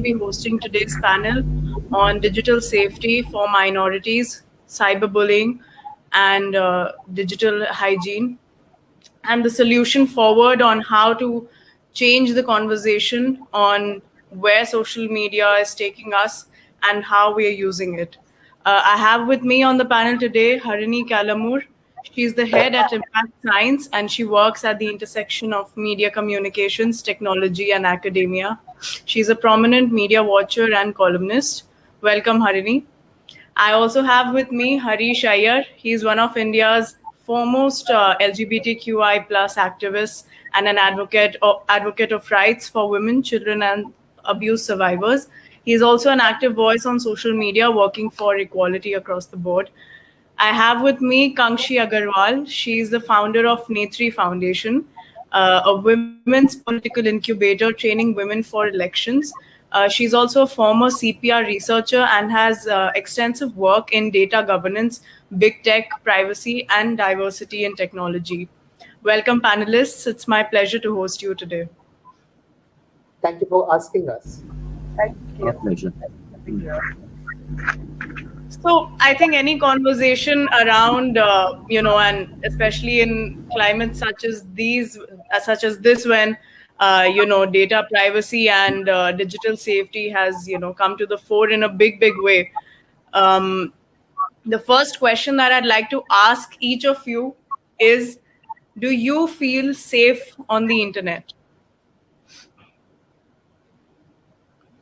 be hosting today's panel on digital safety for minorities, cyberbullying, and digital hygiene, and the solution forward on how to change the conversation on where social media is taking us and how we are using it. I have with me on the panel today Harini Calamur. She's the head at Impact Science and she works at the intersection of media communications, technology, and academia. She's a prominent media watcher and columnist. Welcome, Harini. I also have with me Harish Iyer. He's one of India's foremost LGBTQI plus activists and an advocate of rights for women, children, and abuse survivors. He is also an active voice on social media, working for equality across the board. I have with me Kanksshi Agarwal. She is the founder of Netri Foundation, a women's political incubator training women for elections. She's also a former CPR researcher and has extensive work in data governance, big tech, privacy, and diversity in technology. Welcome, panelists. It's my pleasure to host you today. Thank you for asking us. Thank you. Our pleasure. So I think any conversation around, and especially in climates such as this, when data privacy and digital safety has come to the fore in a big way. The first question that I'd like to ask each of you is: do you feel safe on the internet?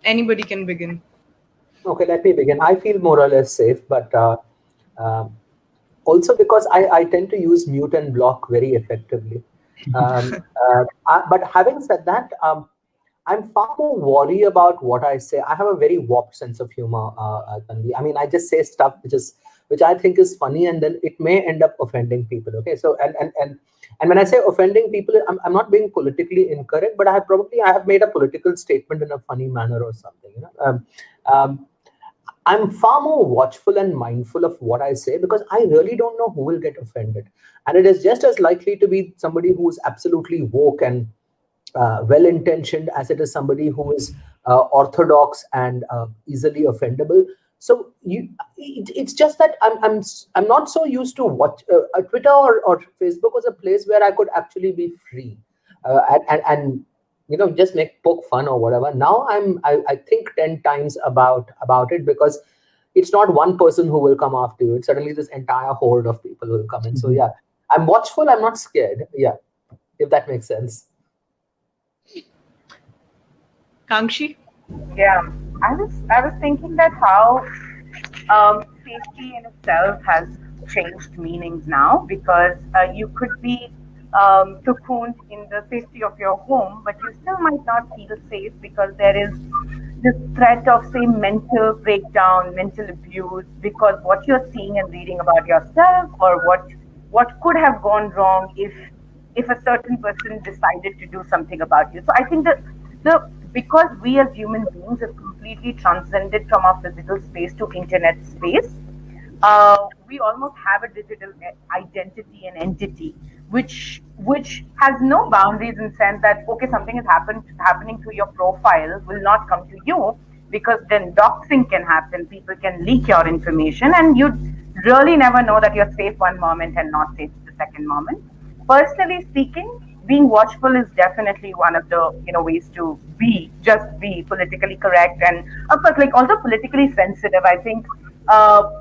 Anybody can begin. Okay, let me begin. I feel more or less safe, but also because I tend to use mute and block very effectively. But having said that, I'm far more worried about what I say. I have a very warped sense of humor, Tanvi. I mean, I just say stuff which I think is funny, and then it may end up offending people. Okay, so and when I say offending people, I'm not being politically incorrect, but I have made a political statement in a funny manner or something. I'm far more watchful and mindful of what I say because I really don't know who will get offended. And it is just as likely to be somebody who is absolutely woke and well-intentioned as it is somebody who is orthodox and easily offendable. So it's just that I'm not so used to watch Twitter or Facebook was a place where I could actually be free and just poke fun or whatever. Now I think 10 times about it because it's not one person who will come after you. It's suddenly this entire horde of people who will come in. So yeah, I'm watchful. I'm not scared. Yeah, if that makes sense. Kanksshi? Yeah, I was thinking that how safety in itself has changed meanings now because you could be cocooned in the safety of your home, but you still might not feel safe because there is this threat of, say, mental breakdown, mental abuse, because what you're seeing and reading about yourself, or what could have gone wrong if a certain person decided to do something about you. So I think that because we as human beings have completely transcended from our physical space to internet space, we almost have a digital identity and entity, which has no boundaries in the sense that, okay, something is happening to your profile will not come to you, because then doxing can happen, people can leak your information, and you really never know that you're safe one moment and not safe the second moment. Personally speaking, being watchful is definitely one of the ways to be politically correct, and of course, like, also politically sensitive. I think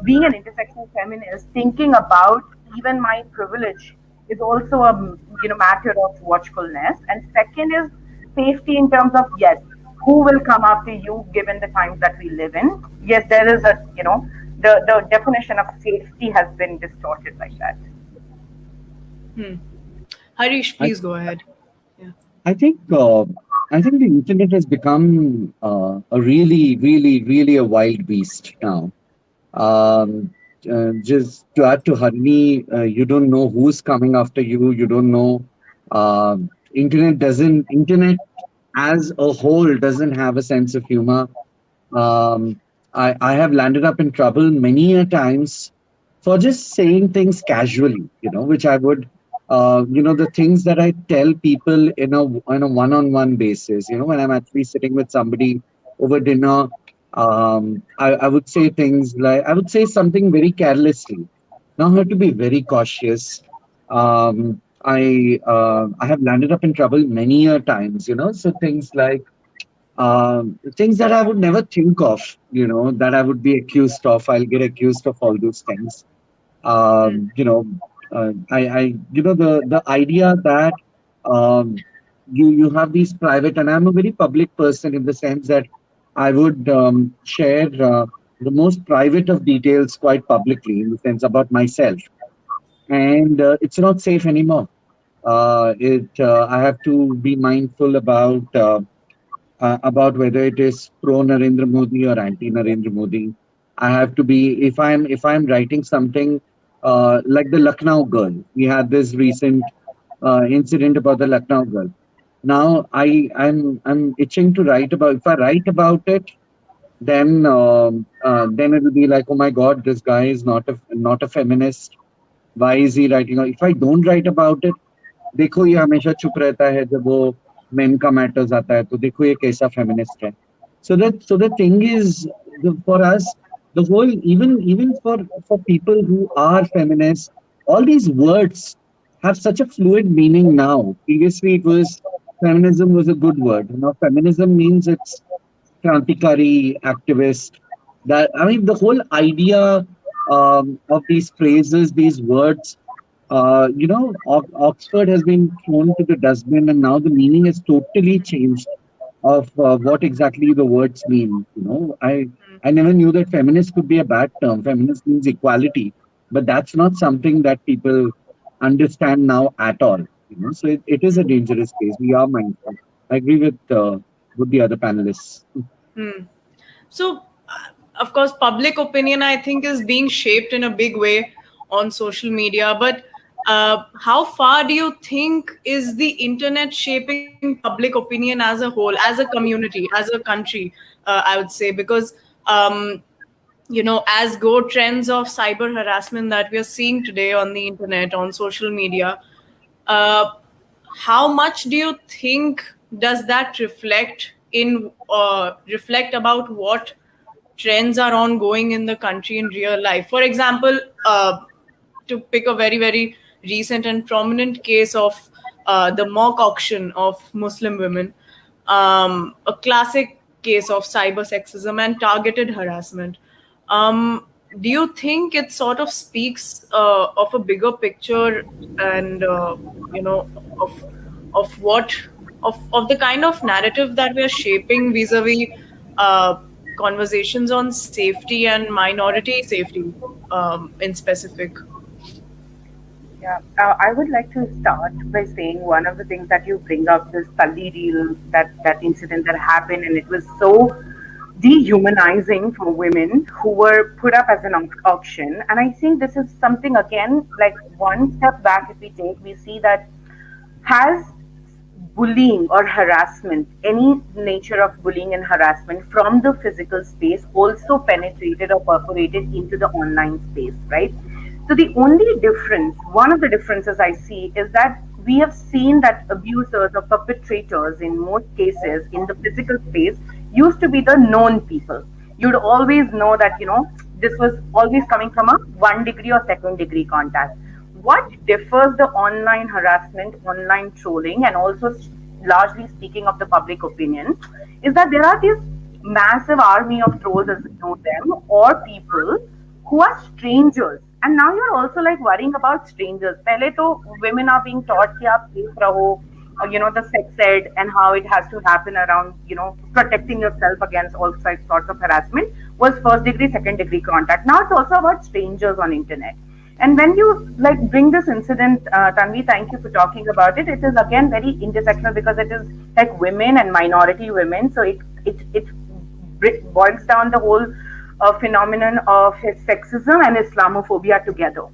being an intersectional feminist, thinking about even my privilege is also a matter of watchfulness. And second is safety in terms of, yes, who will come after you given the times that we live in. Yes, there is the definition of safety has been distorted like that. Harish, please go ahead. Yeah. I think the internet has become a really a wild beast now. Just to add to Harini, you don't know who's coming after you. You don't know. Internet as a whole doesn't have a sense of humor. I have landed up in trouble many a times for just saying things casually, which I would, the things that I tell people in a one-on-one basis, when I'm actually sitting with somebody over dinner. I would say things like, I would say something very carelessly. Now I have to be very cautious. I have landed up in trouble many a times, so things like things that I would never think of, that I would be accused of. I'll get accused of all those things. Hmm. The idea that um, you have these private, and I'm a very public person in the sense that I would share the most private of details quite publicly, in the sense about myself, and it's not safe anymore. It I have to be mindful about whether it is pro Narendra Modi or anti Narendra Modi. I have to be, if I'm writing something like the Lucknow girl. We had this recent incident about the Lucknow girl. Now I'm itching to write about. If I write about it, then it'll be like, oh my God, this guy is not a feminist. Why is he writing? If I don't write about it, देखो ये हमेशा चुप रहता है जब वो main का matters आता है तो देखो ये कैसा फेमिनिस्ट है. So the thing is, for us, the whole, even for people who are feminists, all these words have such a fluid meaning now. Previously it was, feminism was a good word. Now feminism means it's Krantikari, activist. That, I mean, the whole idea of these phrases, these words, Oxford has been thrown to the dustbin, and now the meaning has totally changed of what exactly the words mean. I never knew that feminist could be a bad term. Feminist means equality, but that's not something that people understand now at all. So it is a dangerous space. We are mindful. I agree with the other panelists. Hmm. So, of course, public opinion, I think, is being shaped in a big way on social media. But how far do you think is the internet shaping public opinion as a whole, as a community, as a country? I would say, because as go trends of cyber harassment that we are seeing today on the internet, on social media, uh, how much do you think does that reflect about what trends are ongoing in the country in real life? For example, to pick a very very recent and prominent case of the mock auction of Muslim women, a classic case of cyber sexism and targeted harassment. Do you think it sort of speaks of a bigger picture, and of what of the kind of narrative that we are shaping vis-a-vis uh, conversations on safety and minority safety, in specific? Yeah, I would like to start by saying one of the things that you bring up, this Tully deal, that incident that happened, and it was so dehumanizing for women who were put up as an auction. And I think this is something, again, like one step back, if we take, we see that has bullying or harassment, any nature of bullying and harassment from the physical space also penetrated or perforated into the online space, right? So the only difference, one of the differences I see is that we have seen that abusers or perpetrators in most cases in the physical space used to be the known people. You'd always know that, this was always coming from a 1 degree or second degree contact. What differs the online harassment, online trolling, and also largely speaking of the public opinion, is that there are these massive army of trolls, as we know them, or people who are strangers. And now you're also like worrying about strangers. Pehle to women are being taught कि आप safe रहो, the sex ed and how it has to happen around, protecting yourself against all sorts of harassment was first degree, second degree contact. Now it's also about strangers on internet. And when you like bring this incident, Tanvi, thank you for talking about it. It is again very intersectional because it is like women and minority women. So it boils down the whole phenomenon of sexism and Islamophobia together.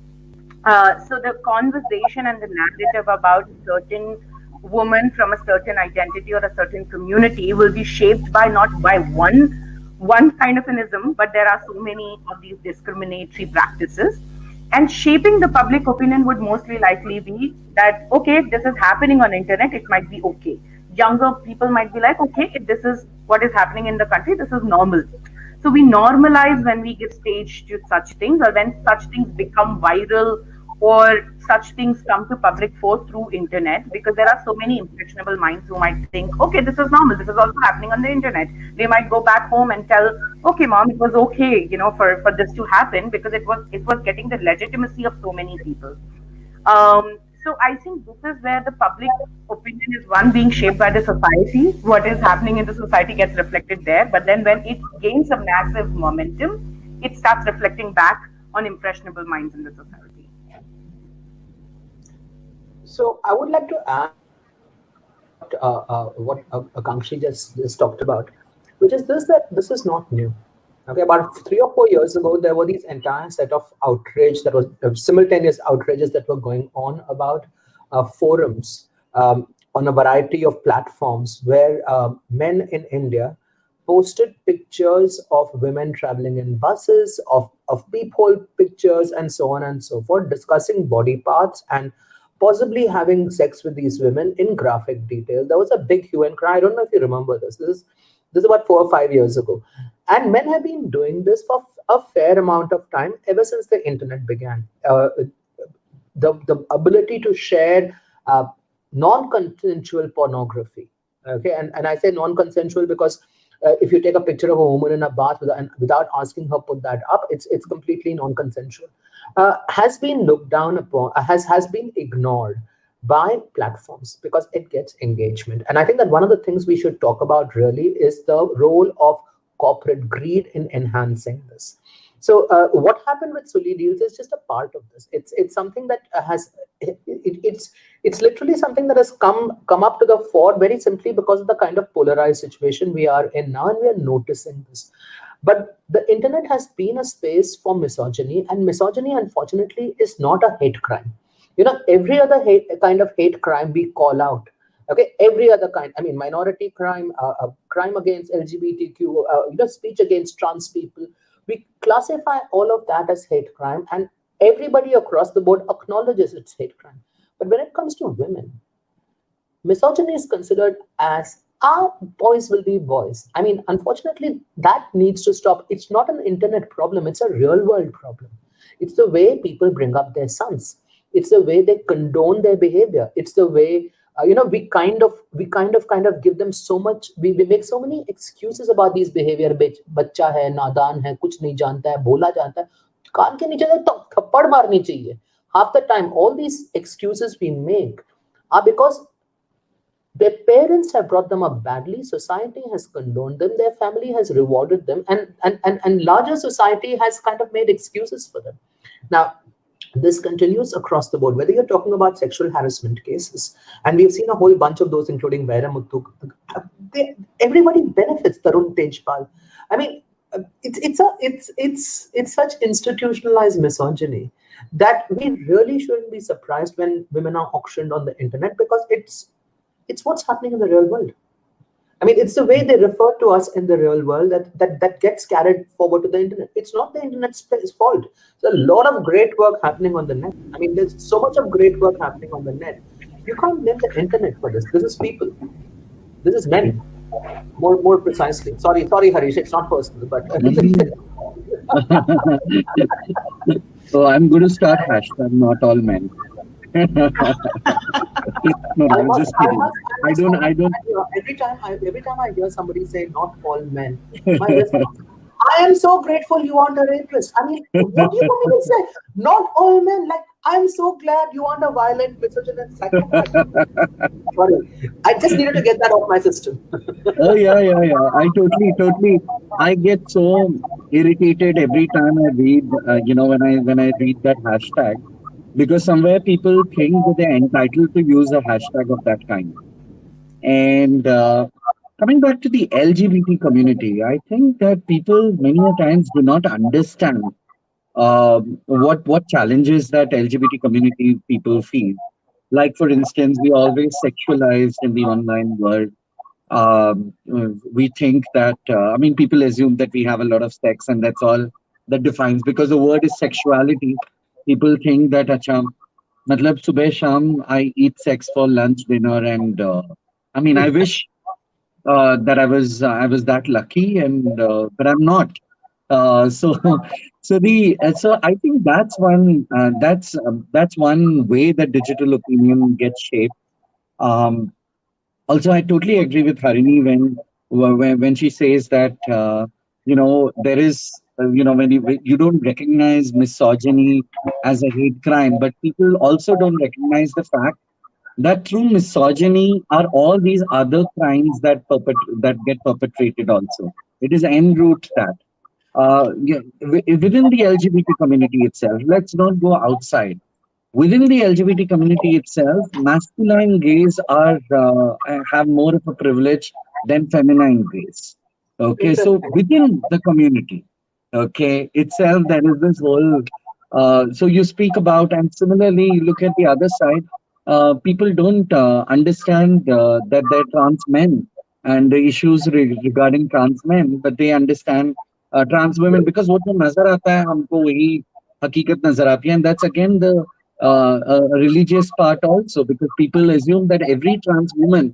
So the conversation and the narrative about a certain woman from a certain identity or a certain community will be shaped by not by one kind of an ism, but there are so many of these discriminatory practices. And shaping the public opinion would mostly likely be that, okay, if this is happening on internet, it might be okay. Younger people might be like, okay, if this is what is happening in the country. This is normal. So we normalize when we give stage to such things, or when such things become viral, or such things come to public force through internet, because there are so many impressionable minds who might think, okay, this is normal, this is also happening on the internet. They might go back home and tell, okay, mom, it was okay, for this to happen, because it was getting the legitimacy of so many people. So I think this is where the public opinion is, one, being shaped by the society. What is happening in the society gets reflected there. But then when it gains a massive momentum, it starts reflecting back on impressionable minds in the society. So I would like to add what Kanksshi just talked about, which is this, that this is not new. Okay, about 3 or 4 years ago, there were these entire set of outrage that was simultaneous outrages that were going on about forums on a variety of platforms where men in India posted pictures of women traveling in buses, of peephole pictures, and so on and so forth, discussing body parts and possibly having sex with these women in graphic detail. There was a big hue and cry. I don't know if you remember this. This is about 4 or 5 years ago. And men have been doing this for a fair amount of time ever since the internet began. The ability to share non-consensual pornography. Okay, and I say non-consensual because if you take a picture of a woman in a bath without asking her put that up, it's completely non-consensual. Has been looked down upon, has been ignored by platforms because it gets engagement. And I think that one of the things we should talk about really is the role of corporate greed in enhancing this. So what happened with Sully deals is just a part of this. It's something that it's literally something that has come up to the fore very simply because of the kind of polarized situation we are in now, and we are noticing this. But the internet has been a space for misogyny, and misogyny, unfortunately, is not a hate crime. Every other kind of hate crime we call out. Okay, every other kind. I mean, minority crime, crime against LGBTQ, speech against trans people. We classify all of that as hate crime, and everybody across the board acknowledges it's hate crime. But when it comes to women, misogyny is considered as boys will be boys. I mean, unfortunately, that needs to stop. It's not an internet problem, it's a real world problem. It's the way people bring up their sons. It's the way they condone their behavior. It's the way we kind of give them so much. We make so many excuses about these behavior. बच्चा है, नादान है, कुछ नहीं जानता है, भोला जानता है, कान के नीचे तो थप्पड़ मारनी चाहिए. Half the time, all these excuses we make are because their parents have brought them up badly, society has condoned them, their family has rewarded them, and larger society has kind of made excuses for them. Now, this continues across the board, whether you're talking about sexual harassment cases, and we've seen a whole bunch of those, including Vairamuthu. Everybody benefits. Tarun Tejpal. I mean, it's such institutionalized misogyny that we really shouldn't be surprised when women are auctioned on the internet, because it's what's happening in the real world. I mean, it's the way they refer to us in the real world that gets carried forward to the internet. It's not the internet's fault. There's a lot of great work happening on the net. I mean, there's so much of great work happening on the net. You can't blame the internet for this. This is people. This is men. More precisely. Sorry, Harish. It's not personal, but. So I'm going to start hashtag not all men. No, I'm just kidding. I don't. Every time I hear somebody say "not all men," my response, I am so grateful you aren't a rapist. I mean, what do you want me to say? Not all men. Like, I'm so glad you aren't a violent, misogynist psychopath. Sorry, I just needed to get that off my system. Oh yeah. I totally. I get so irritated every time I read, when I read that hashtag, because somewhere people think that they're entitled to use a hashtag of that kind. And coming back to the LGBT community, I think that people many a times do not understand what challenges that LGBT community people feel. Like, for instance, we always sexualized in the online world. We think that, people assume that we have a lot of sex, and that's all that defines, because the word is sexuality. People think that, acha, matlab subah sham I eat sex for lunch, dinner, and I wish that I was that lucky, and but I'm not. So so I think that's one way that digital opinion gets shaped. Um, Also, I totally agree with Harini when she says that there is when you don't recognize misogyny as a hate crime, but people also don't recognize the fact that through misogyny are all these other crimes that get perpetrated also. It is en route that yeah, within the LGBT community itself. Let's not go outside. Within the LGBT community itself, masculine gays are have more of a privilege than feminine gays. Okay, so Interesting. within the community, okay, itself, there is this whole. So you speak about, and similarly, you look at the other side. People don't understand that they're trans men and the issues regarding trans men, but they understand trans women because what जो नजर आता है हमको वही हकीकत नजर आती है, and that's again the religious part also, because people assume that every trans woman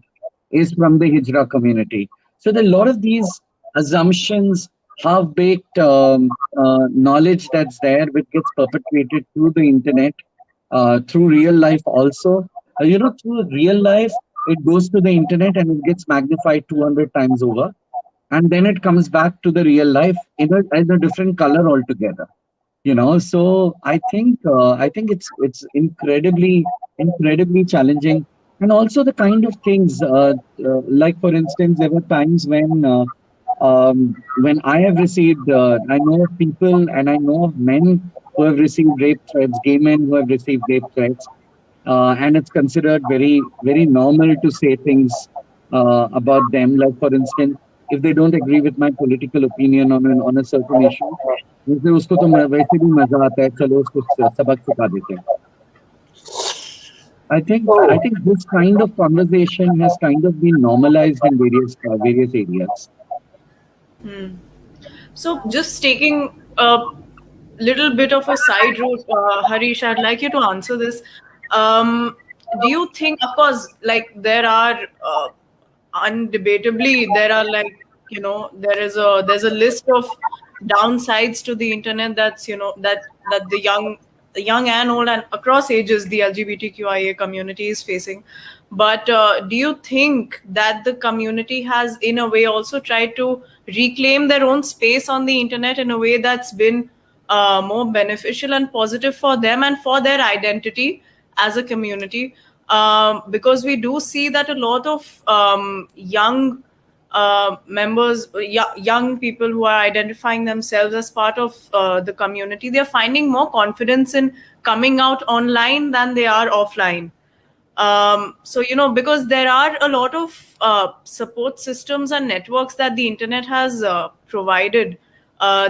is from the Hijra community. So there are a lot of these assumptions, half-baked knowledge that's there, which gets perpetrated through the internet, through real life also. Through real life, it goes to the internet and it gets magnified 200 times over, and then it comes back to the real life in a different color altogether. So I think it's incredibly challenging, and also the kind of things like, for instance, there were times when I have received I know of people and I know of men who have received rape threats, gay men who have received rape threats, and it's considered very normal to say things about them. Like, for instance, if they don't agree with my political opinion on a certain issue, जैसे उसको तो वैसे भी मजा आता है, चलो उसको सबक सिखा देते हैं. I Oh, think this kind of conversation has kind of been normalized in various areas. So, just taking a little bit of a side route, Harish, I'd like you to answer this. Do you think, of course, like there are undebatably there are like there's a list of downsides to the internet that's that the young and old and across ages the LGBTQIA community is facing. But do you think that the community has in a way also tried to reclaim their own space on the internet in a way that's been more beneficial and positive for them and for their identity as a community? Because we do see that a lot of young members, young people who are identifying themselves as part of the community, they're finding more confidence in coming out online than they are offline. So because there are a lot of support systems and networks that the internet has provided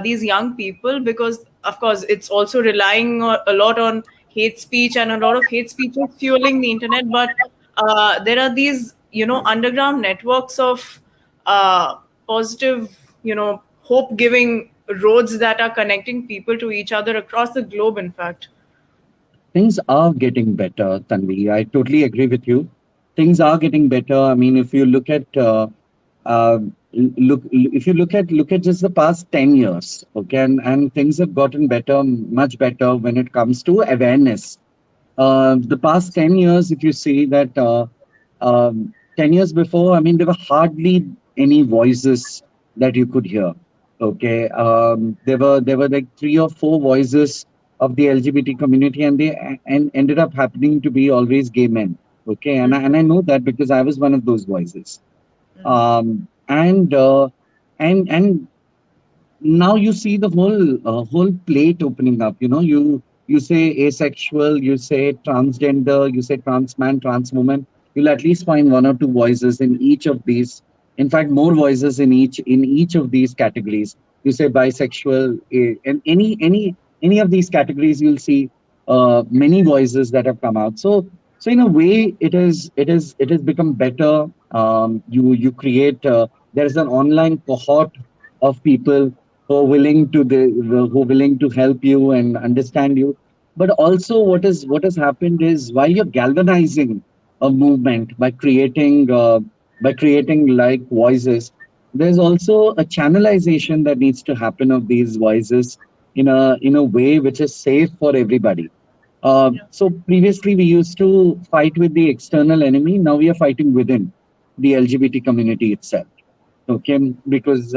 these young people, because of course it's also relying a lot on hate speech, and a lot of hate speech is fueling the internet. But there are these underground networks of positive, hope giving roads that are connecting people to each other across the globe, in fact. Things are getting better, Tanvi. I totally agree with you. Things are getting better. I mean, if you look at uh, if you look at just the past 10 years, okay, and things have gotten better, much better when it comes to awareness. The past 10 years, if you see that 10 years before, I mean, there were hardly any voices that you could hear. Okay. There were like three or four voices of the LGBT community, and and ended up happening to be always gay men. Okay. And I know that because I was one of those voices. And now you see the whole plate opening up. You say asexual, you say transgender, you say trans man, trans woman. You'll at least find one or two voices in each of these. In fact, more voices in each of these categories. You say bisexual, and any of these categories, you'll see many voices that have come out. So in a way, it has become better. You create. There's an online cohort of people who are willing to help you and understand you. But also, what has happened is, while you're galvanizing a movement by by creating like voices. There's also a channelization that needs to happen of these voices in a way which is safe for everybody. Yeah. So previously we used to fight with the external enemy. Now we are fighting within the LGBT community itself. Okay, because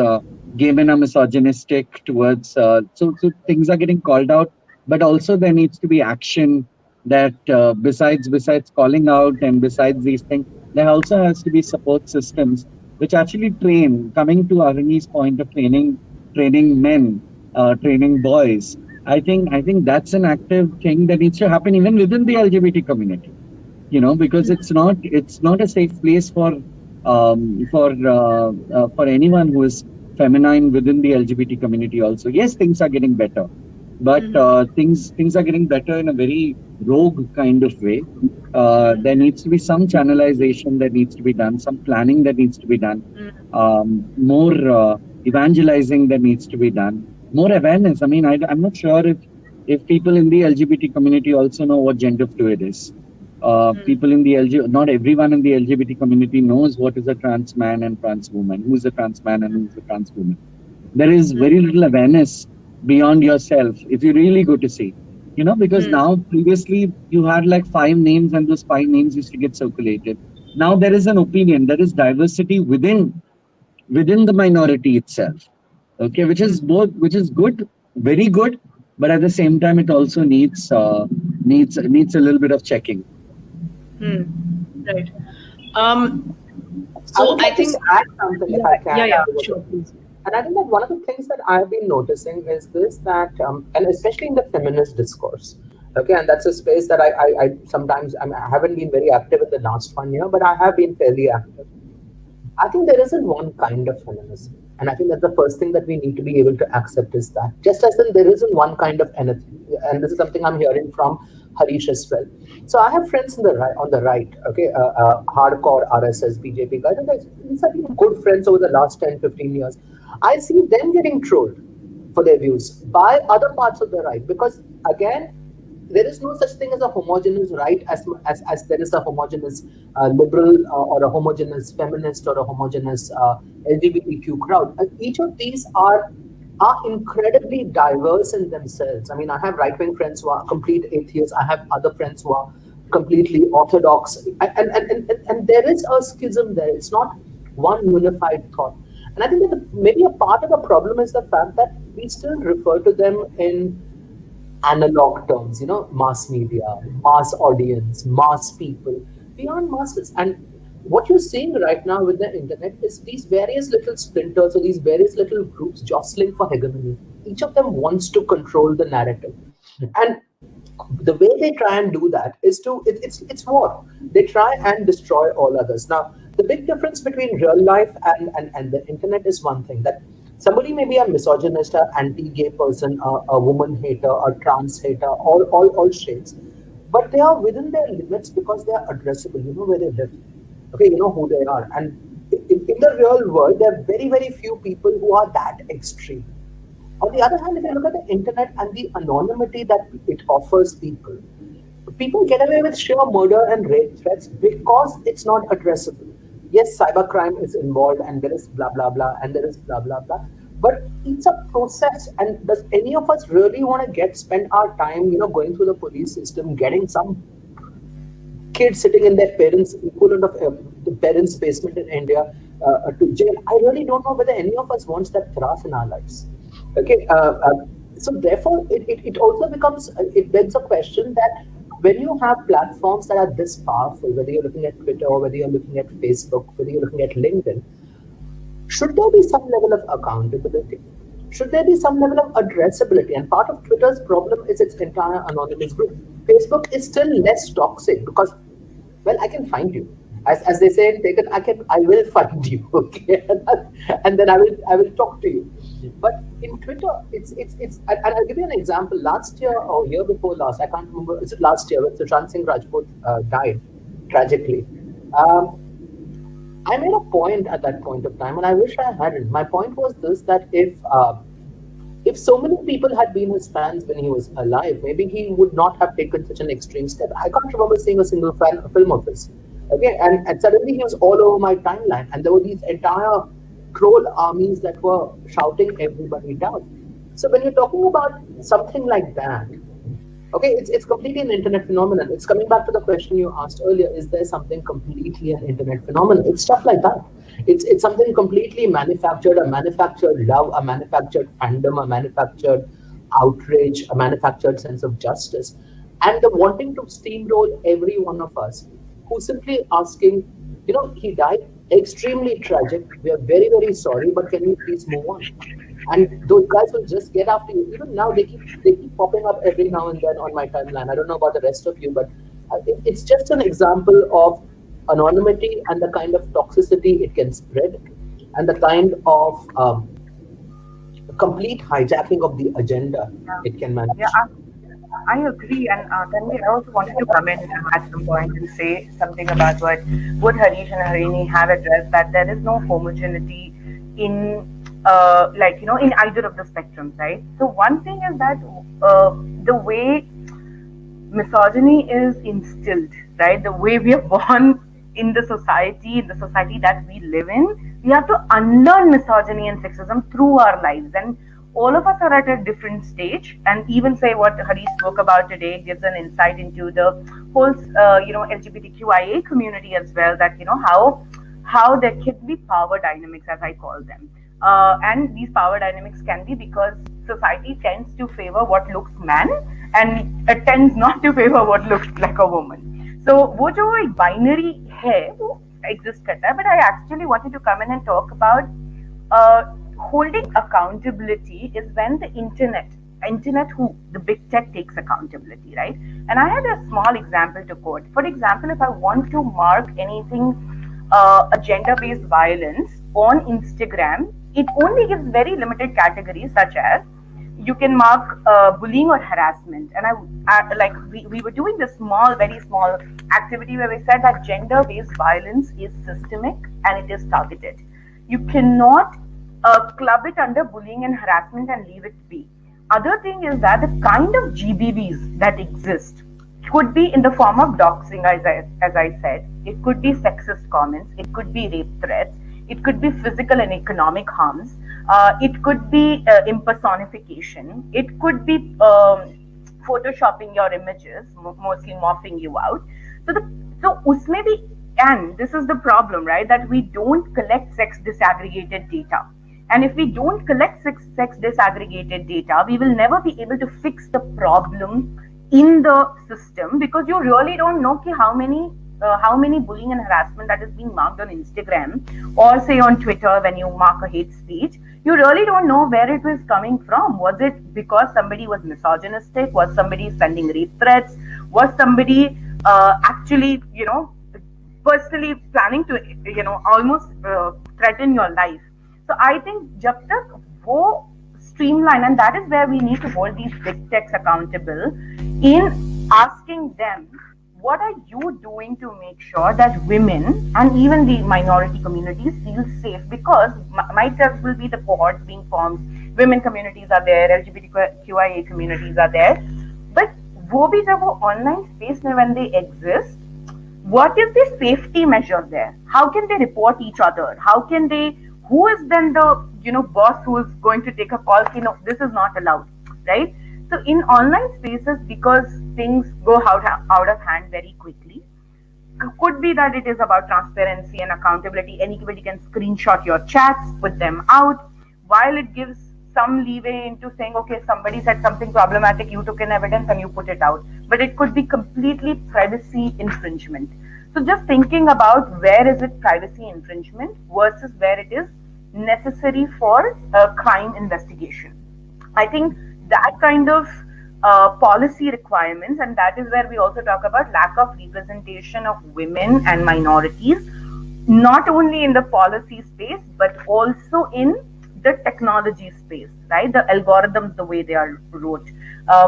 gay men are misogynistic towards. So things are getting called out, but also there needs to be action. That besides calling out and besides these things, there also has to be support systems which actually train. Coming to Arani's point of training men, training boys. I think that's an active thing that needs to happen even within the LGBT community. Because it's not a safe place for anyone who is feminine within the LGBT community. Also, yes, things are getting better, but things are getting better in a very rogue kind of way. There needs to be some channelization that needs to be done, some planning that needs to be done, more evangelizing that needs to be done, more awareness. I mean, I'm not sure if people in the LGBT community also know what gender fluid is. People in the not everyone in the LGBT community knows what is a trans man and trans woman, who's a trans man and who's a trans woman. There is very little awareness beyond yourself if you really go to see. Because now previously you had like 5 names and those 5 names used to get circulated. Now there is an opinion, there is diversity within the minority itself. Okay, which is good, very good, but at the same time it also needs a little bit of checking. Right. I So would I like to think, add something if yeah, I yeah, can. yeah, sure, please. And I think that one of the things that I've been noticing is this that, and especially in the feminist discourse, okay, and that's a space that I sometimes I haven't been very active in the last 1 year, but I have been fairly active. I think there isn't one kind of feminism. And I think that the first thing that we need to be able to accept is that, just as in there isn't one kind of anything. And this is something I'm hearing from Harish as well. So I have friends on the right, okay, hardcore RSS, BJP guys. And these have been good friends over the last 10, 15 years. I see them getting trolled for their views by other parts of the right because, again, there is no such thing as a homogeneous right as there is a homogeneous liberal or a homogeneous feminist or a homogeneous LGBTQ crowd. Each of these are incredibly diverse in themselves. I mean, I have right-wing friends who are complete atheists. I have other friends who are completely orthodox. And there is a schism there. It's not one unified thought. And I think that maybe a part of the problem is the fact that we still refer to them in analog terms, mass media, mass audience, mass people, beyond masses. And what you're seeing right now with the internet is these various little splinters or these various little groups jostling for hegemony. Each of them wants to control the narrative. And the way they try and do that is it's war. They try and destroy all others. Now, the big difference between real life and the internet is one thing, that somebody may be a misogynist, an anti-gay person, a woman hater, a trans hater, all shades, but they are within their limits because they are addressable. You know where they live, okay, you know who they are, and in the real world, there are very, very few people who are that extreme. On the other hand, if you look at the internet and the anonymity that it offers people get away with sheer murder and rape threats because it's not addressable. Yes, cybercrime is involved and there is blah, blah, blah, and there is blah, blah, blah. But it's a process. And does any of us really want to spend our time, going through the police system, getting some kid sitting in their parents' equivalent of the parents' basement in India to jail? I really don't know whether any of us wants that thrust in our lives. Okay, so therefore, it also becomes, it begs a question that when you have platforms that are this powerful, whether you're looking at Twitter or whether you're looking at Facebook, whether you're looking at LinkedIn, should there be some level of accountability? Should there be some level of addressability? And part of Twitter's problem is its entire anonymous group. Facebook is still less toxic because, well, I can find you. As they say in Taken, I will find you, okay, and then I will talk to you. But in Twitter, it's and I'll give you an example. Last year or year before last, I can't remember. Is it last year when Sushant Singh Rajput died tragically? I made a point at that point of time, and I wish I hadn't. My point was this: that if so many people had been his fans when he was alive, maybe he would not have taken such an extreme step. I can't remember seeing a single film of his. Okay, and suddenly he was all over my timeline, and there were these entire troll armies that were shouting everybody down. So when you're talking about something like that, okay, it's completely an internet phenomenon. It's coming back to the question you asked earlier: is there something completely an internet phenomenon? It's stuff like that. It's something completely manufactured, a manufactured love, a manufactured fandom, a manufactured outrage, a manufactured sense of justice, and the wanting to steamroll every one of us who's simply asking, he died, extremely tragic. We are very, very sorry, but can we please move on? And those guys will just get after you. Even now, they keep popping up every now and then on my timeline. I don't know about the rest of you, but it's just an example of anonymity and the kind of toxicity it can spread, and the kind of complete hijacking of the agenda Yeah, it can yeah, manage. I agree. And Tanvi, I also wanted to come in at some point and say something about what both Harish and Harini have addressed, that there is no homogeneity in, like, in either of the spectrums, right? So one thing is that the way misogyny is instilled, right? The way we are born in the society that we live in, we have to unlearn misogyny and sexism through our lives. And all of us are at a different stage. And even say what Hari spoke about today gives an insight into the whole, LGBTQIA community as well. That how there can be power dynamics, as I call them. And these power dynamics can be because society tends to favor what looks man, and it tends not to favor what looks like a woman. So वो जो एक binary है वो exist करता है. But I actually wanted to come in and talk about uh, holding accountability is when the internet who the big tech takes accountability, right? And I had a small example to quote. For example, if I want to mark anything, a gender based violence on Instagram, it only gives very limited categories, such as you can mark bullying or harassment. And we were doing this small, very small activity where we said that gender based violence is systemic and it is targeted. You cannot club it under bullying and harassment and leave it be. Other thing is that the kind of GBVs that exist could be in the form of doxing, as I said. It could be sexist comments. It could be rape threats. It could be physical and economic harms. It could be impersonification. It could be photoshopping your images, mostly morphing you out. So usme bhi, and this is the problem, right? That we don't collect sex disaggregated data. And if we don't collect sex disaggregated data, we will never be able to fix the problem in the system, because you really don't know how many bullying and harassment that is being marked on Instagram or say on Twitter when you mark a hate speech. You really don't know where it was coming from. Was it because somebody was misogynistic? Was somebody sending rape threats? Was somebody actually, personally planning to, almost threaten your life? So I think jab tak wo streamline, and that is where we need to hold these big techs accountable in asking them, what are you doing to make sure that women and even the minority communities feel safe? Because might as well be the cohorts being formed. Women communities are there, LGBTQIA communities are there, but वो भी जब वो online space में when they exist, what is the safety measure there? How can they report each other? How can they? Who is then the boss who is going to take a call? This is not allowed, right? So in online spaces, because things go out of hand very quickly, could be that it is about transparency and accountability. Anybody can screenshot your chats, put them out, while it gives some leeway into saying, okay, somebody said something problematic, you took in evidence and you put it out. But it could be completely privacy infringement. So just thinking about where is it privacy infringement versus where it is necessary for a crime investigation. I think that kind of policy requirements, and that is where we also talk about lack of representation of women and minorities, not only in the policy space but also in the technology space, right? The algorithms, the way they are wrote.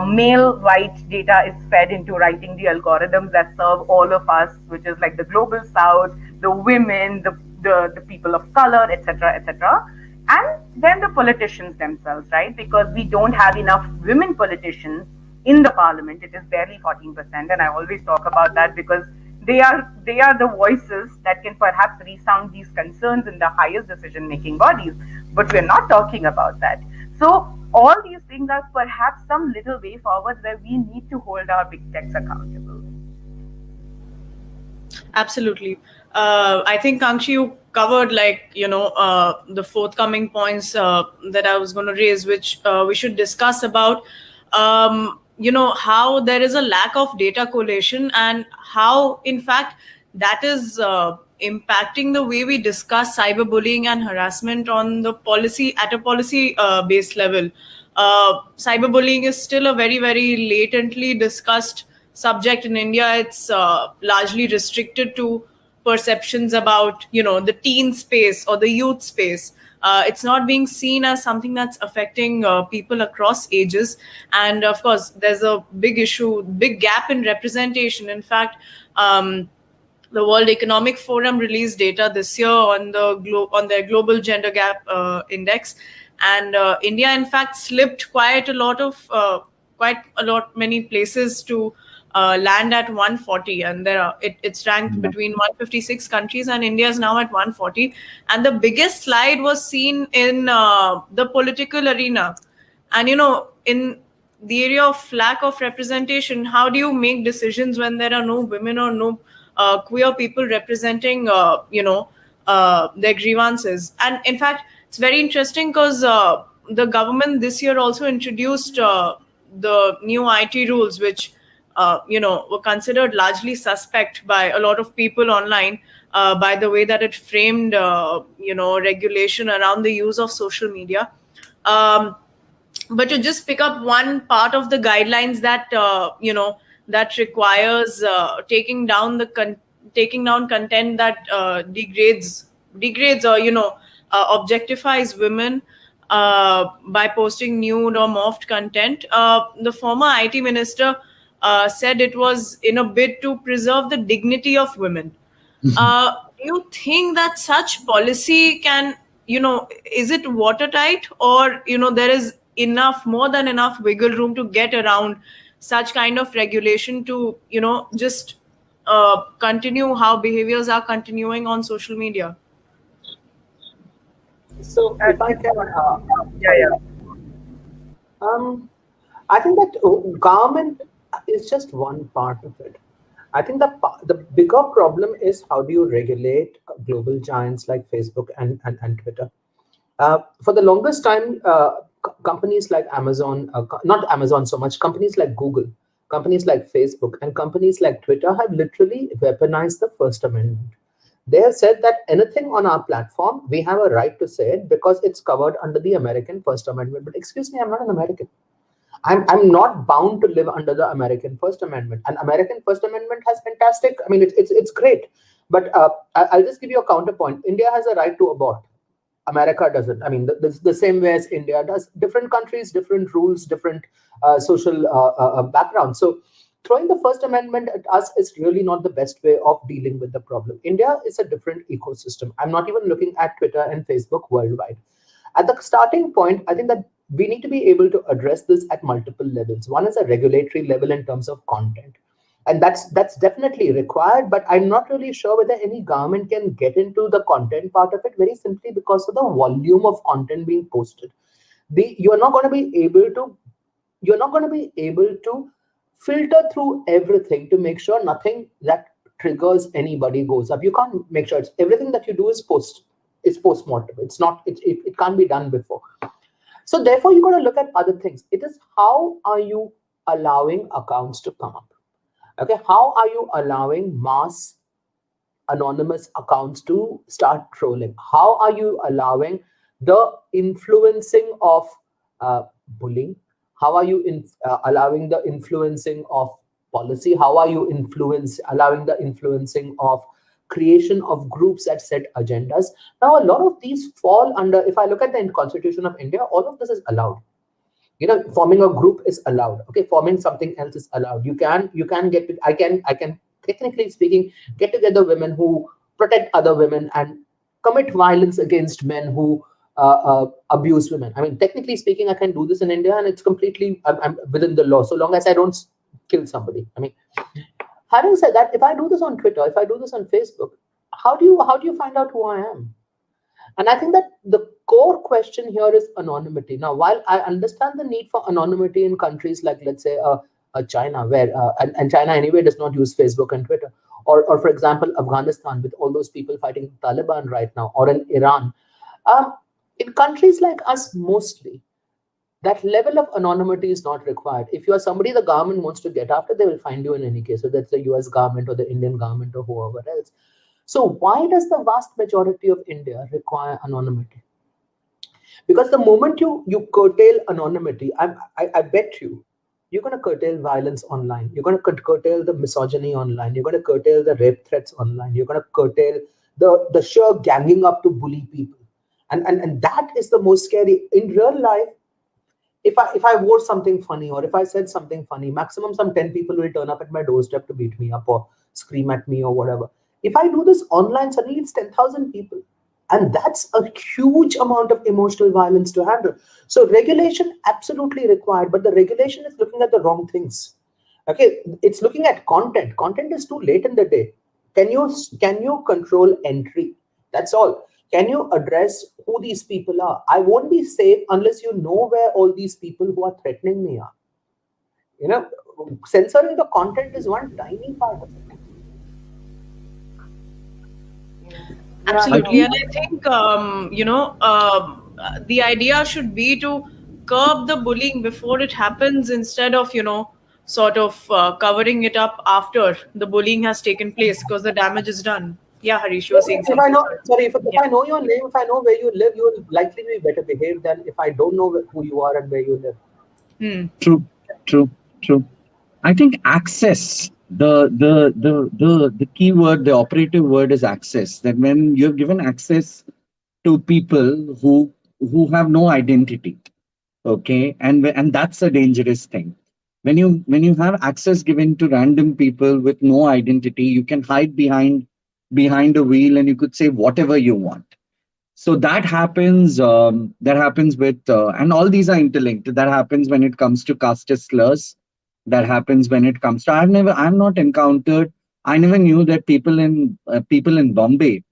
Male white data is fed into writing the algorithms that serve all of us, which is like the global south, the women, the people of color, etc., etc. And then the politicians themselves, right? Because we don't have enough women politicians in the parliament. It is barely 14%. And I always talk about that because They are the voices that can perhaps resound these concerns in the highest decision making bodies, but we're not talking about that. So all these things are perhaps some little way forward where we need to hold our big techs accountable. Absolutely. I think Kanksshi, you covered the forthcoming points that I was going to raise, which we should discuss about. How there is a lack of data collation, and how, in fact, that is impacting the way we discuss cyberbullying and harassment on the policy at a policy based level. Cyberbullying is still a very, very latently discussed subject in India. It's largely restricted to perceptions about the teen space or the youth space. It's not being seen as something that's affecting people across ages, and of course, there's a big gap in representation. In fact, the World Economic Forum released data this year on on their global gender gap index, and India, in fact, slipped quite a lot many places to land at 140, and it's ranked between 156 countries, and India is now at 140. And the biggest slide was seen in the political arena, and in the area of lack of representation. How do you make decisions when there are no women or no queer people representing their grievances? And in fact, it's very interesting because the government this year also introduced the new IT rules, which were considered largely suspect by a lot of people online, by the way that it framed regulation around the use of social media. But to just pick up one part of the guidelines that that requires taking down content that degrades or objectifies women by posting nude or morphed content. The former IT minister said it was in a bid to preserve the dignity of women. Do you think that such policy can, is it watertight, or there is more than enough wiggle room to get around such kind of regulation to just continue how behaviors are continuing on social media? So if I can, Yeah, yeah. I think that government is just one part of it. I think the bigger problem is how do you regulate global giants like Facebook and Twitter. For the longest time, companies like Amazon, not Amazon so much, companies like Google, companies like Facebook, and companies like Twitter have literally weaponized the First Amendment. They have said that anything on our platform, we have a right to say it because it's covered under the American First Amendment. But excuse me, I'm not an American. I'm not bound to live under the American First Amendment. And American First Amendment has fantastic. I mean, it's great. But I'll just give you a counterpoint. India has a right to abort. America doesn't. I mean, the same way as India does. Different countries, different rules, different social backgrounds. So throwing the First Amendment at us is really not the best way of dealing with the problem. India is a different ecosystem. I'm not even looking at Twitter and Facebook worldwide. At the starting point, I think that we need to be able to address this at multiple levels. One is a regulatory level in terms of content. And that's definitely required, but I'm not really sure whether any government can get into the content part of it, very simply because of the volume of content being posted. You're not going to be able to filter through everything to make sure nothing that triggers anybody goes up. You can't make sure everything that you do is post-mortem. It can't be done before. So therefore, you got to look at other things. It is how are you allowing accounts to come up? Okay, how are you allowing mass anonymous accounts to start trolling? How are you allowing the influencing of bullying? How are you allowing the influencing of policy? How are you allowing the influencing of creation of groups that set agendas? Now, a lot of these fall under, if I look at the Constitution of India, all of this is allowed. Forming a group is allowed. Okay, forming something else is allowed. I can technically speaking get together women who protect other women and commit violence against men who abuse women. I mean, technically speaking, I can do this in India, and it's completely I'm within the law, so long as I don't kill somebody. I mean, Having said that, if I do this on Twitter, if I do this on Facebook, how do you find out who I am? And I think that the core question here is anonymity. Now, while I understand the need for anonymity in countries like, let's say, China, where and China anyway does not use Facebook and Twitter, or for example, Afghanistan with all those people fighting Taliban right now, or in Iran, um, in countries like us, mostly that level of anonymity is not required. If you are somebody the government wants to get after, they will find you in any case, whether it's the US government or the Indian government or whoever else. So why does the vast majority of India require anonymity? Because the moment you curtail anonymity, I bet you're going to curtail violence online. You're going to curtail the misogyny online. You're going to curtail the rape threats online. You're going to curtail the sheer ganging up to bully people. And that is the most scary. In real life, if I wore something funny or if I said something funny, maximum some 10 people will turn up at my doorstep to beat me up or scream at me or whatever. If I do this online, suddenly it's 10,000 people. And that's a huge amount of emotional violence to handle. So regulation absolutely required, but the regulation is looking at the wrong things. Okay, it's looking at content. Content is too late in the day. Can you control entry? That's all. Can you address who these people are? I won't be safe unless you know where all these people who are threatening me are. You know, censoring the content is one tiny part of it. Absolutely. And I think, the idea should be to curb the bullying before it happens instead of, sort of covering it up after the bullying has taken place because the damage is done. Yeah, Harish, you were saying If I something. know, sorry, if Yeah. I know your name, if I know where you live, you will likely be better behaved than if I don't know who you are and where you live. Hmm. True, true, true. I think access, the key word, the operative word is access. That when you have given access to people who have no identity, okay, and that's a dangerous thing. When you have access given to random people with no identity, you can hide behind a wheel and you could say whatever you want. So that happens with and all these are interlinked. That happens when it comes to caste slurs. That happens when it comes to I've not encountered. I never knew that people in Bombay,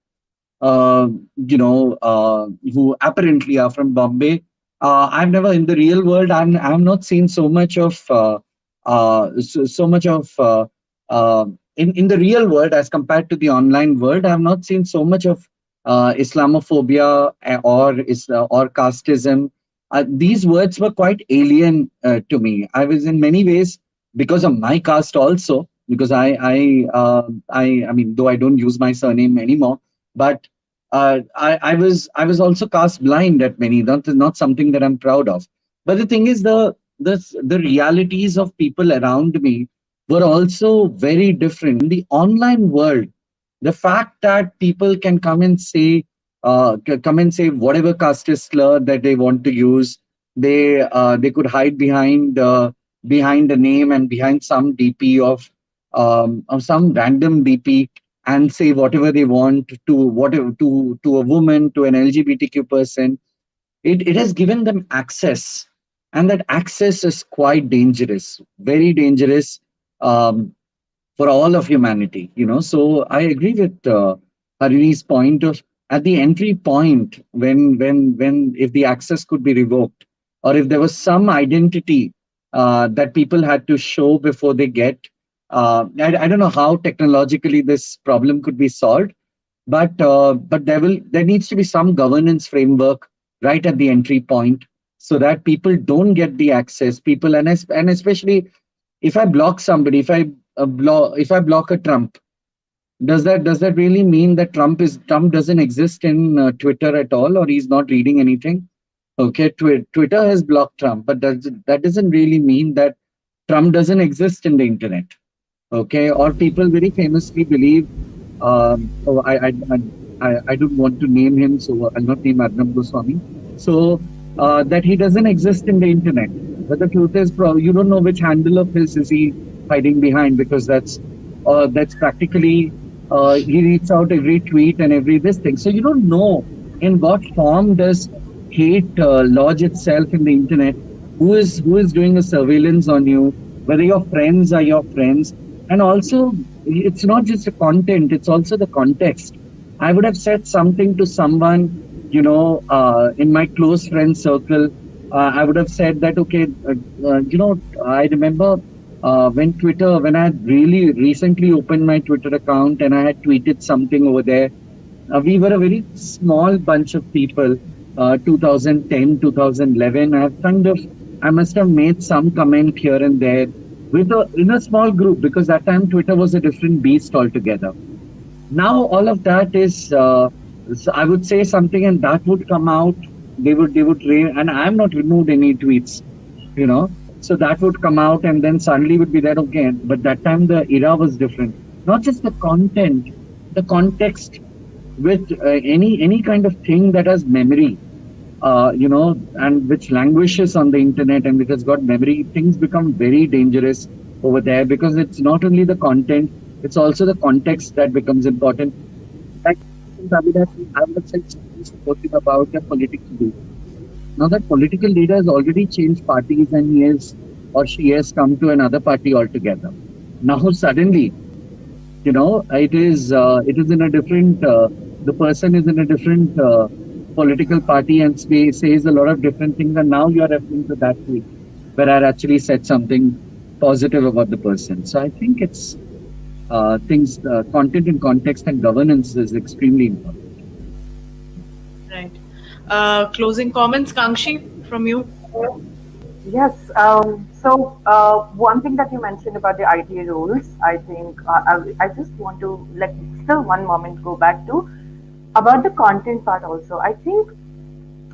uh, who apparently are from Bombay. I've never, in the real world, I've not seen so much of so much of in the real world as compared to the online world. I've not seen so much of Islamophobia or casteism. These words were quite alien to me. I was in many ways because of my caste also. Because I mean, though I don't use my surname anymore, but I was also cast blind at many. That is not something that I'm proud of. But the thing is, the realities of people around me were also very different. In the online world, the fact that people can come and say whatever caste slur that they want to use, they could hide behind a name and behind some DP of some random DP and say whatever they want to a woman, to an LGBTQ person. It has given them access, and that access is quite dangerous, very dangerous. For all of humanity, so I agree with Harini's point of, at the entry point, when if the access could be revoked, or if there was some identity that people had to show before they get, I don't know how technologically this problem could be solved, but there needs to be some governance framework right at the entry point, so that people don't get the access. People, and especially if I block somebody, if I block a Trump, does that really mean that Trump doesn't exist in Twitter at all, or he's not reading anything? Okay, Twitter has blocked Trump, but that doesn't really mean that Trump doesn't exist in the internet. Okay, or people very famously believe. Oh, I don't want to name him, so I'll not name Arnab Goswami. So that he doesn't exist in the internet. But the truth is, you don't know which handle of his is he hiding behind, because that's practically he reads out every tweet and every this thing. So you don't know in what form does hate lodge itself in the internet. Who is doing a surveillance on you? Whether your friends are your friends. And also, it's not just the content, it's also the context. I would have said something to someone, in my close friend circle. I would have said that, okay, I remember when I had really recently opened my Twitter account and I had tweeted something over there. We were a very small bunch of people, 2010, 2011. I must have made some comment here and there in a small group, because that time Twitter was a different beast altogether. Now all of that is, I would say something and that would come out. And I have not removed any tweets, you know. So that would come out and then suddenly would be there again. But that time the era was different. Not just the content, the context with any kind of thing that has memory, and which languishes on the internet and which has got memory, things become very dangerous over there, because it's not only the content, it's also the context that becomes important. Like, I would have said something supportive about a political leader. Now that political leader has already changed parties and he is or she has come to another party altogether. Now suddenly, it is in a different, the person is in a different political party and says a lot of different things, and now you are referring to that tweet where I actually said something positive about the person. So I think it's things, content and context and governance is extremely important. Right. Closing comments, Kanksshi, from you. Yes. One thing that you mentioned about the IT rules, I think I just want to let still one moment go back to about the content part also. I think,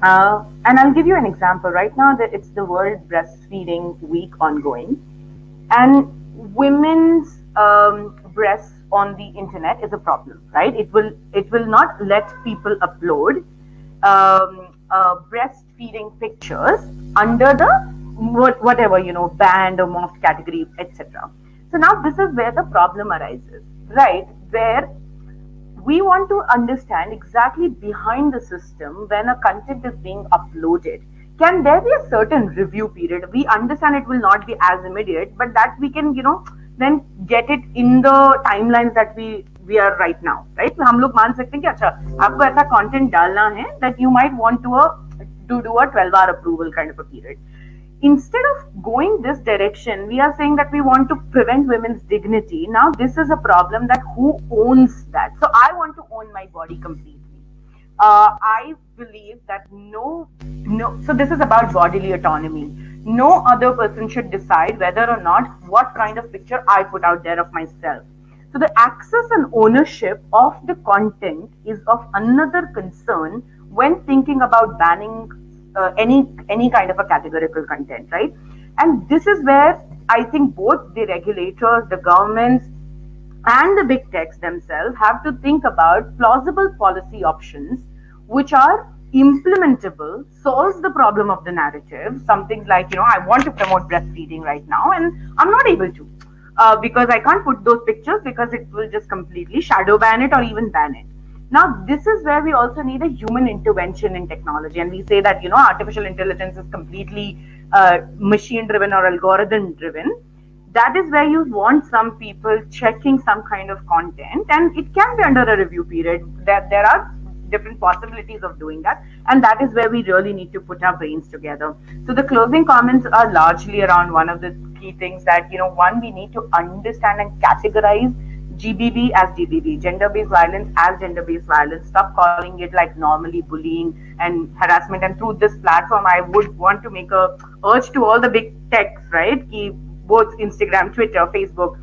and I'll give you an example. Right now, that it's the World Breastfeeding Week ongoing, and women's breasts on the internet is a problem, right? It will not let people upload breastfeeding pictures under the whatever banned or morphed category, etc. So now this is where the problem arises, right? Where we want to understand exactly behind the system when a content is being uploaded. Can there be a certain review period? We understand it will not be as immediate, but that we can, then get it in the timelines that we are right now, right? हम लोग मान सकते हैं कि अच्छा आपको ऐसा content डालना है that you might want to do a 12-hour approval kind of a period. Instead of going this direction, we are saying that we want to prevent women's dignity. Now, this is a problem that who owns that? So, I want to own my body completely. I believe that no. So, this is about bodily autonomy. No other person should decide whether or not what kind of picture I put out there of myself. So, the access and ownership of the content is of another concern when thinking about banning any kind of a categorical content, right? And this is where I think both the regulators, the governments, and the big techs themselves have to think about plausible policy options which are implementable, solves the problem of the narrative. Something like, I want to promote breastfeeding right now and I'm not able to because I can't put those pictures because it will just completely shadow ban it or even ban it. Now, this is where we also need a human intervention in technology. And we say that, artificial intelligence is completely machine driven or algorithm driven. That is where you want some people checking some kind of content, and it can be under a review period. There are different possibilities of doing that. And that is where we really need to put our brains together. So the closing comments are largely around one of the key things that, one, we need to understand and categorize GBV as GBV, gender-based violence as gender-based violence. Stop calling it like normally bullying and harassment. And through this platform, I would want to make a urge to all the big techs, right? Both Instagram, Twitter, Facebook,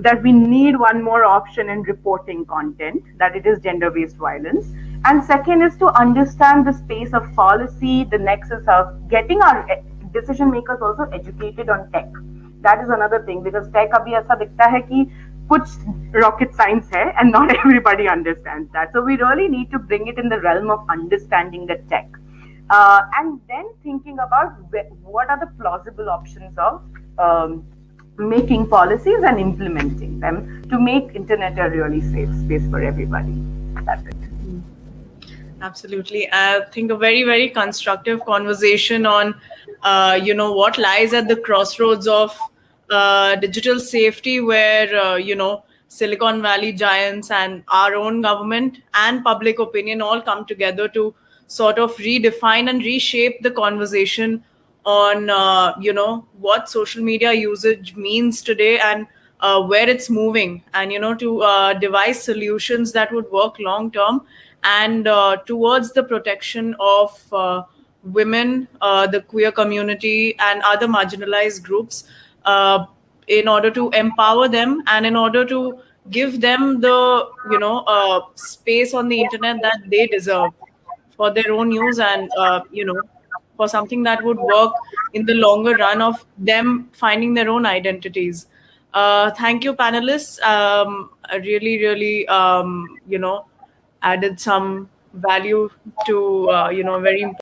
that we need one more option in reporting content, that it is gender-based violence. And second is to understand the space of policy, the nexus of getting our decision makers also educated on tech. That is another thing, because tech abhi aisa dikhta hai ki कुछ rocket science hai and not everybody understands that. So we really need to bring it in the realm of understanding the tech. And then thinking about what are the plausible options of making policies and implementing them to make internet a really safe space for everybody. That's it. Absolutely. I think a very, very constructive conversation on, what lies at the crossroads of digital safety, where Silicon Valley giants and our own government and public opinion all come together to sort of redefine and reshape the conversation on what social media usage means today, and where it's moving, and to devise solutions that would work long term, and towards the protection of women, the queer community, and other marginalized groups, uh, in order to empower them, and in order to give them the space on the internet that they deserve for their own use, and for something that would work in the longer run of them finding their own identities. Thank you, panelists. I really, really, added some value to very important